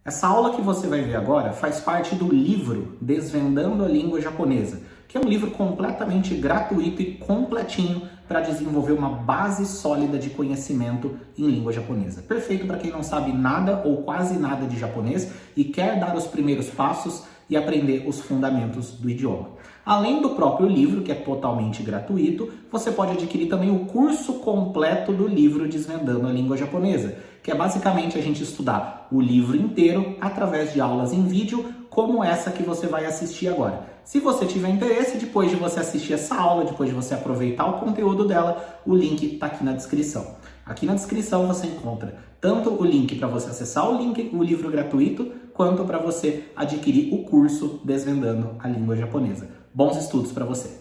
Essa aula que você vai ver agora faz parte do livro Desvendando a Língua Japonesa, que é um livro completamente gratuito e completinho para desenvolver uma base sólida de conhecimento em língua japonesa. Perfeito para quem não sabe nada ou quase nada de japonês e quer dar os primeiros passos e aprender os fundamentos do idioma. Além do próprio livro, que é totalmente gratuito, você pode adquirir também o curso completo do livro Desvendando a Língua Japonesa, que é basicamente a gente estudar o livro inteiro através de aulas em vídeo, como essa que você vai assistir agora. Se você tiver interesse, depois de você assistir essa aula, depois de você aproveitar o conteúdo dela, o link está aqui na descrição. Aqui na descrição você encontra tanto o link para você acessar o livro gratuito, quanto para você adquirir o curso Desvendando a Língua Japonesa. Bons estudos para você!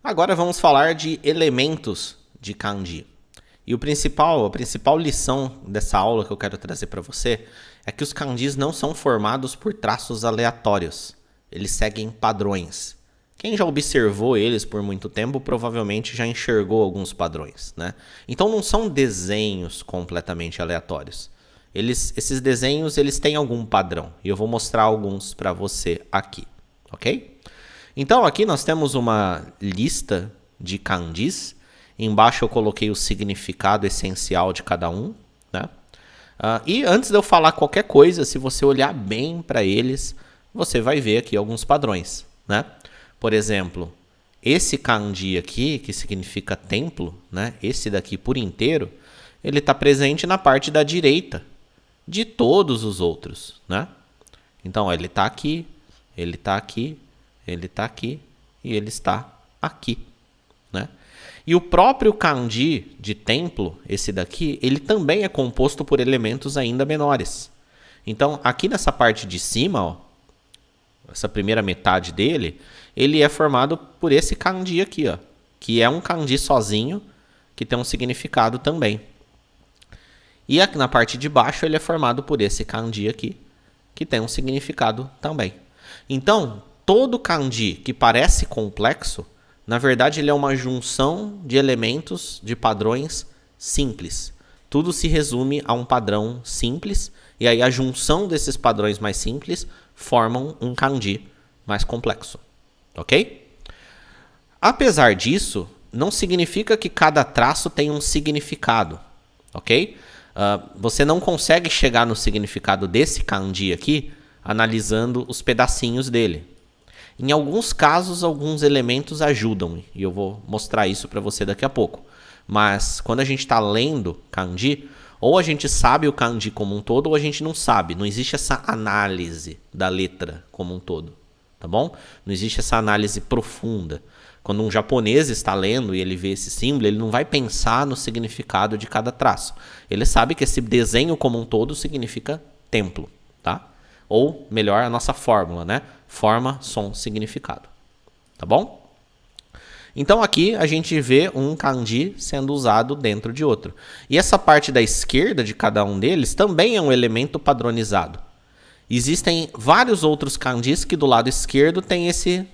Agora vamos falar de elementos de kanji. E a principal lição dessa aula que eu quero trazer para você é que os kanjis não são formados por traços aleatórios. Eles seguem padrões. Quem já observou eles por muito tempo provavelmente já enxergou alguns padrões, né? Então não são desenhos completamente aleatórios. Esses desenhos eles têm algum padrão e eu vou mostrar alguns para você aqui, ok? Então aqui nós temos uma lista de kanjis. Embaixo eu coloquei o significado essencial de cada um, né? E antes de eu falar qualquer coisa, se você olhar bem para eles, você vai ver aqui alguns padrões, né? Por exemplo, esse kanji aqui, que significa templo, né? Esse daqui por inteiro, ele está presente na parte da direita de todos os outros, né? Então, ó, ele está aqui, ele está aqui, ele está aqui e ele está aqui, né? E o próprio kanji de templo, esse daqui, ele também é composto por elementos ainda menores. Então, aqui nessa parte de cima, ó, essa primeira metade dele, ele é formado por esse kanji aqui, ó, que é um kanji sozinho, que tem um significado também. E aqui na parte de baixo ele é formado por esse kanji aqui, que tem um significado também. Então, todo kanji que parece complexo, na verdade ele é uma junção de elementos, de padrões simples. Tudo se resume a um padrão simples, e aí a junção desses padrões mais simples formam um kanji mais complexo, ok? Apesar disso, não significa que cada traço tem um significado, ok? Você não consegue chegar no significado desse kanji aqui analisando os pedacinhos dele. Em alguns casos, alguns elementos ajudam, e eu vou mostrar isso para você daqui a pouco. Mas quando a gente está lendo kanji, ou a gente sabe o kanji como um todo, ou a gente não sabe. Não existe essa análise da letra como um todo, tá bom? Não existe essa análise profunda. Quando um japonês está lendo e ele vê esse símbolo, ele não vai pensar no significado de cada traço. Ele sabe que esse desenho como um todo significa templo, tá? Ou, melhor, a nossa fórmula, né? Forma, som, significado, tá bom? Então aqui a gente vê um kanji sendo usado dentro de outro. E essa parte da esquerda de cada um deles também é um elemento padronizado. Existem vários outros kanjis que do lado esquerdo tem esse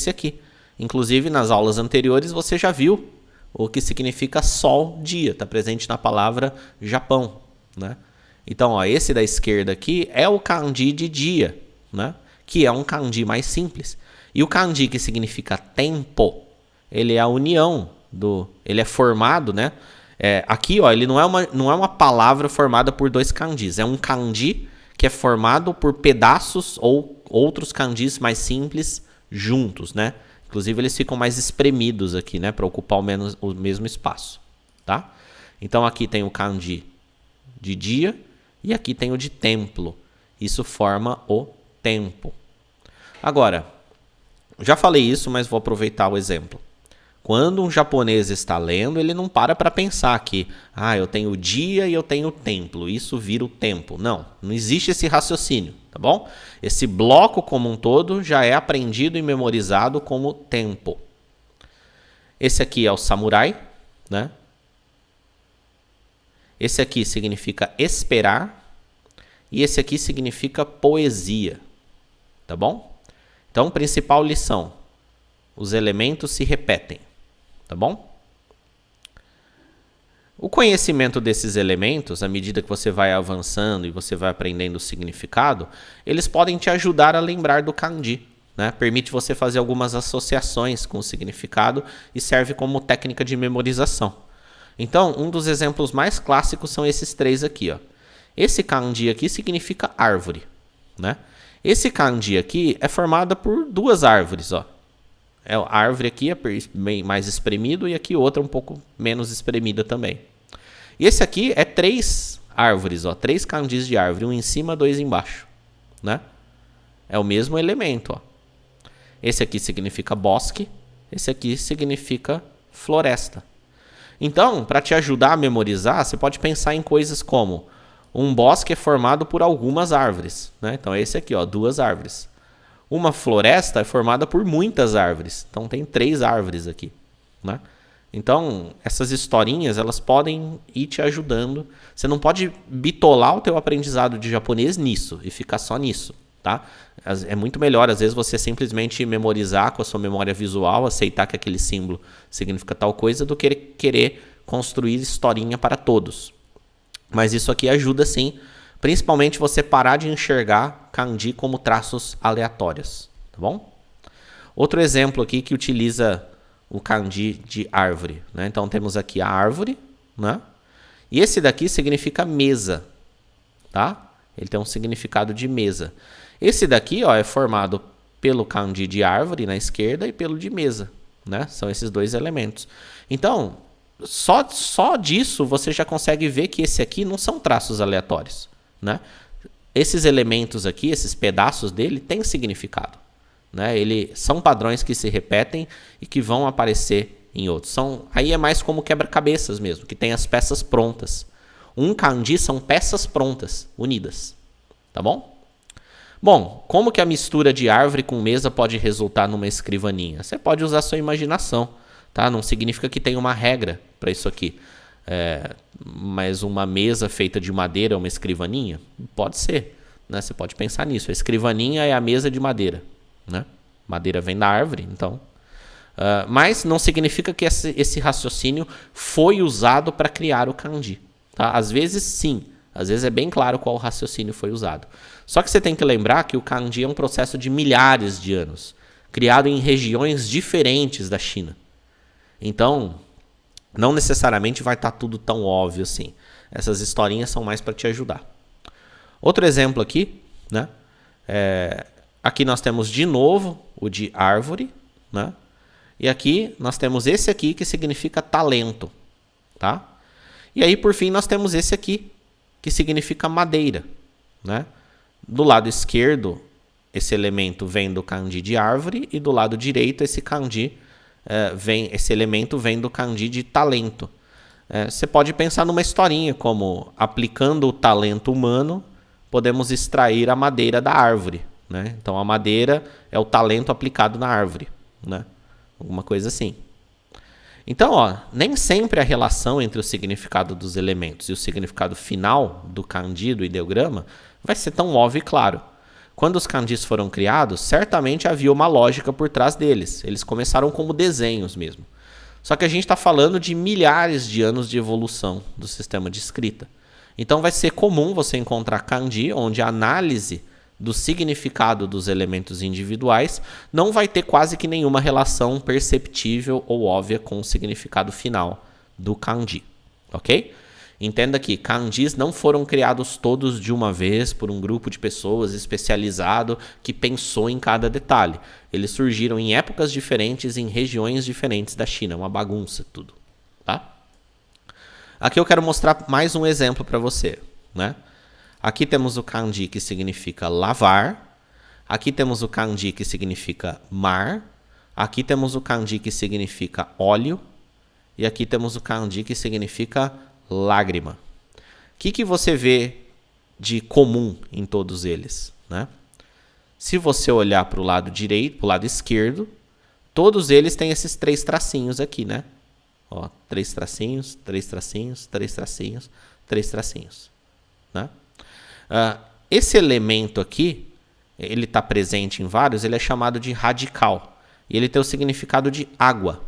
aqui. Inclusive nas aulas anteriores você já viu o que significa sol, dia. Está presente na palavra Japão, né? Então ó, esse da esquerda aqui é o kanji de dia, né? Que é um kanji mais simples. E o kanji que significa tempo, ele é a união ele é formado, né? Aqui, ó, ele não é uma palavra formada por dois kanjis. É um kanji que é formado por pedaços ou outros kanjis mais simples juntos, né? Inclusive, eles ficam mais espremidos aqui, né? Para ocupar o mesmo espaço, tá? Então, aqui tem o kanji de dia e aqui tem o de templo. Isso forma o tempo. Agora, já falei isso, mas vou aproveitar o exemplo. Quando um japonês está lendo, ele não para pensar que eu tenho o dia e eu tenho o templo, isso vira o tempo. Não existe esse raciocínio, tá bom? Esse bloco como um todo já é aprendido e memorizado como tempo. Esse aqui é o samurai, né? Esse aqui significa esperar e esse aqui significa poesia, tá bom? Então, principal lição, os elementos se repetem. Tá bom? O conhecimento desses elementos, à medida que você vai avançando e você vai aprendendo o significado, eles podem te ajudar a lembrar do kanji, né? Permite você fazer algumas associações com o significado e serve como técnica de memorização. Então, um dos exemplos mais clássicos são esses três aqui, ó. Esse kanji aqui significa árvore, né? Esse kanji aqui é formado por duas árvores, ó. A árvore aqui é bem mais espremido e aqui outra um pouco menos espremida também. E esse aqui é três árvores, ó, três kanjis de árvore, um em cima, dois embaixo, né? É o mesmo elemento, ó. Esse aqui significa bosque, esse aqui significa floresta. Então, para te ajudar a memorizar, você pode pensar em coisas como um bosque é formado por algumas árvores, né? Então, esse aqui, ó, duas árvores. Uma floresta é formada por muitas árvores. Então, tem 3 árvores aqui, né? Então, essas historinhas, elas podem ir te ajudando. Você não pode bitolar o teu aprendizado de japonês nisso e ficar só nisso, tá? É muito melhor, às vezes, você simplesmente memorizar com a sua memória visual, aceitar que aquele símbolo significa tal coisa, do que querer construir historinha para todos. Mas isso aqui ajuda, sim, principalmente você parar de enxergar kanji como traços aleatórios, tá bom? Outro exemplo aqui que utiliza o kanji de árvore, né? Então temos aqui a árvore, né? E esse daqui significa mesa, tá? Ele tem um significado de mesa. Esse daqui, ó, é formado pelo kanji de árvore na esquerda e pelo de mesa, né? São esses 2 elementos. Então, só disso você já consegue ver que esse aqui não são traços aleatórios, né? Esses elementos aqui, esses pedaços dele, têm significado, né? São padrões que se repetem e que vão aparecer em outros. Aí é mais como quebra-cabeças mesmo, que tem as peças prontas. Um kanji são peças prontas, unidas, tá bom? Bom, como que a mistura de árvore com mesa pode resultar numa escrivaninha? Você pode usar a sua imaginação, tá? Não significa que tem uma regra para isso aqui. Mas uma mesa feita de madeira é uma escrivaninha? Pode ser, né? Você pode pensar nisso. A escrivaninha é a mesa de madeira, né? Madeira vem da árvore, então. Mas não significa que esse raciocínio foi usado para criar o kanji, tá? Às vezes, sim. Às vezes é bem claro qual raciocínio foi usado. Só que você tem que lembrar que o kanji é um processo de milhares de anos, criado em regiões diferentes da China. Então, não necessariamente vai estar tudo tão óbvio assim. Essas historinhas são mais para te ajudar. Outro exemplo aqui, né? Aqui nós temos de novo o de árvore, né? E aqui nós temos esse aqui que significa talento, tá? E aí, por fim, nós temos esse aqui, que significa madeira, né? Do lado esquerdo, esse elemento vem do kanji de árvore, e do lado direito, esse elemento vem do kanji de talento. Você pode pensar numa historinha como, aplicando o talento humano, podemos extrair a madeira da árvore, né? Então a madeira é o talento aplicado na árvore, né? Alguma coisa assim. Então, ó, nem sempre a relação entre o significado dos elementos e o significado final do kanji, do ideograma, vai ser tão óbvio e claro. Quando os kanjis foram criados, certamente havia uma lógica por trás deles. Eles começaram como desenhos mesmo. Só que a gente está falando de milhares de anos de evolução do sistema de escrita. Então vai ser comum você encontrar kanji onde a análise do significado dos elementos individuais não vai ter quase que nenhuma relação perceptível ou óbvia com o significado final do kanji, ok? Entenda que kanjis não foram criados todos de uma vez por um grupo de pessoas especializado que pensou em cada detalhe. Eles surgiram em épocas diferentes, em regiões diferentes da China, uma bagunça tudo, tá? Aqui eu quero mostrar mais um exemplo para você, né? Aqui temos o kanji que significa lavar. Aqui temos o kanji que significa mar. Aqui temos o kanji que significa óleo. E aqui temos o kanji que significa lágrima. O que você vê de comum em todos eles, né? Se você olhar para o lado direito, para o lado esquerdo, todos eles têm esses 3 tracinhos aqui, né? Ó, 3 tracinhos, 3 tracinhos, 3 tracinhos, 3 tracinhos, né? Esse elemento aqui, ele está presente em vários, ele é chamado de radical. E ele tem o significado de água,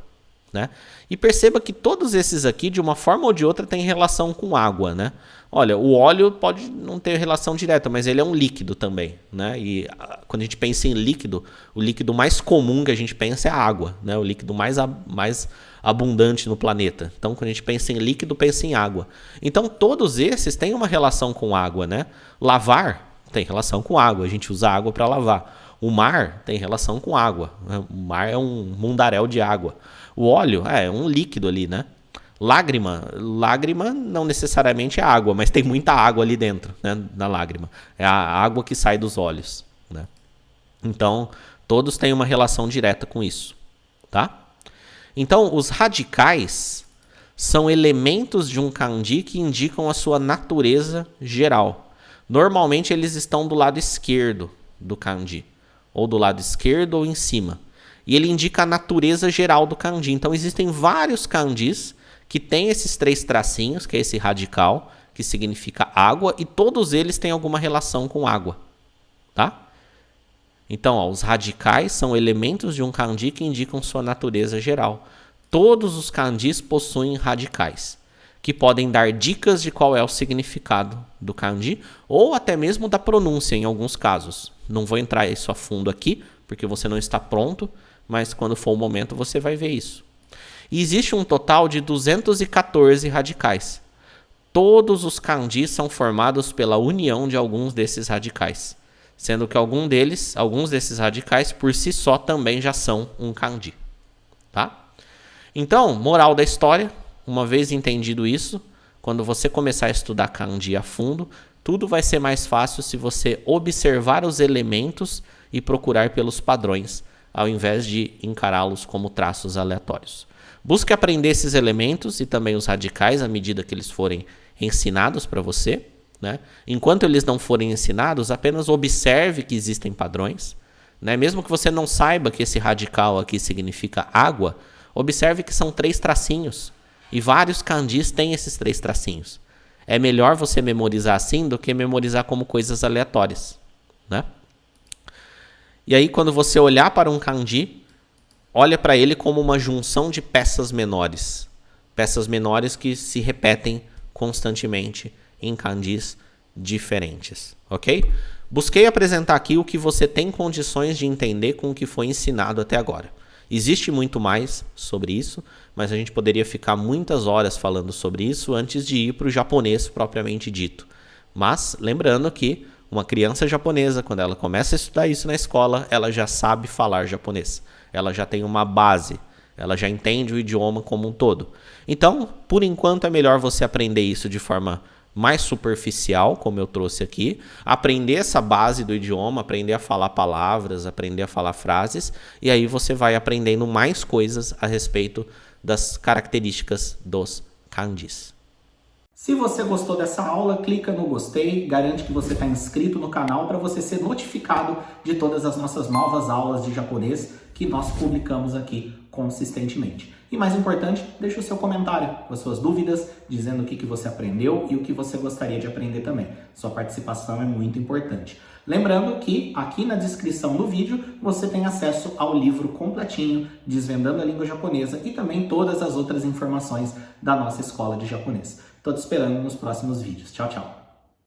né? E perceba que todos esses aqui, de uma forma ou de outra, têm relação com água, né? Olha, o óleo pode não ter relação direta, mas ele é um líquido também, né? E quando a gente pensa em líquido, o líquido mais comum que a gente pensa é a água, né? O líquido mais abundante no planeta. Então, quando a gente pensa em líquido, pensa em água. Então, todos esses têm uma relação com água, né? Lavar tem relação com água, a gente usa água para lavar. O mar tem relação com água, né? O mar é um mundaréu de água. O óleo é um líquido ali, né? Lágrima não necessariamente é água, mas tem muita água ali dentro, né? Na lágrima. É a água que sai dos olhos, né? Então, todos têm uma relação direta com isso, tá? Então, os radicais são elementos de um kanji que indicam a sua natureza geral. Normalmente, eles estão do lado esquerdo do kanji, ou do lado esquerdo ou em cima. E ele indica a natureza geral do kanji. Então, existem vários kanjis que têm esses 3 tracinhos, que é esse radical, que significa água, e todos eles têm alguma relação com água, tá? Então, ó, os radicais são elementos de um kanji que indicam sua natureza geral. Todos os kanjis possuem radicais, que podem dar dicas de qual é o significado do kanji, ou até mesmo da pronúncia em alguns casos. Não vou entrar isso a fundo aqui, porque você não está pronto, mas quando for o momento você vai ver isso. E existe um total de 214 radicais. Todos os kanjis são formados pela união de alguns desses radicais, sendo que alguns desses radicais por si só também já são um kanji, tá? Então, moral da história, uma vez entendido isso, quando você começar a estudar kanji a fundo, tudo vai ser mais fácil se você observar os elementos e procurar pelos padrões, ao invés de encará-los como traços aleatórios. Busque aprender esses elementos e também os radicais à medida que eles forem ensinados para você, né? Enquanto eles não forem ensinados, apenas observe que existem padrões, né? Mesmo que você não saiba que esse radical aqui significa água, observe que são 3 tracinhos e vários kanjis têm esses 3 tracinhos. É melhor você memorizar assim do que memorizar como coisas aleatórias, né? E aí, quando você olhar para um kanji, olha para ele como uma junção de peças menores que se repetem constantemente em kanjis diferentes, ok? Busquei apresentar aqui o que você tem condições de entender com o que foi ensinado até agora. Existe muito mais sobre isso, mas a gente poderia ficar muitas horas falando sobre isso antes de ir para o japonês propriamente dito. Mas lembrando que uma criança japonesa, quando ela começa a estudar isso na escola, ela já sabe falar japonês. Ela já tem uma base, ela já entende o idioma como um todo. Então, por enquanto, é melhor você aprender isso de forma mais superficial, como eu trouxe aqui, aprender essa base do idioma, aprender a falar palavras, aprender a falar frases, e aí você vai aprendendo mais coisas a respeito das características dos kanjis. Se você gostou dessa aula, clica no gostei, garante que você está inscrito no canal para você ser notificado de todas as nossas novas aulas de japonês que nós publicamos aqui consistentemente. E mais importante, deixa o seu comentário com as suas dúvidas, dizendo o que você aprendeu e o que você gostaria de aprender também. Sua participação é muito importante. Lembrando que aqui na descrição do vídeo você tem acesso ao livro completinho, Desvendando a Língua Japonesa, e também todas as outras informações da nossa escola de japonês. Estou te esperando nos próximos vídeos. Tchau, tchau!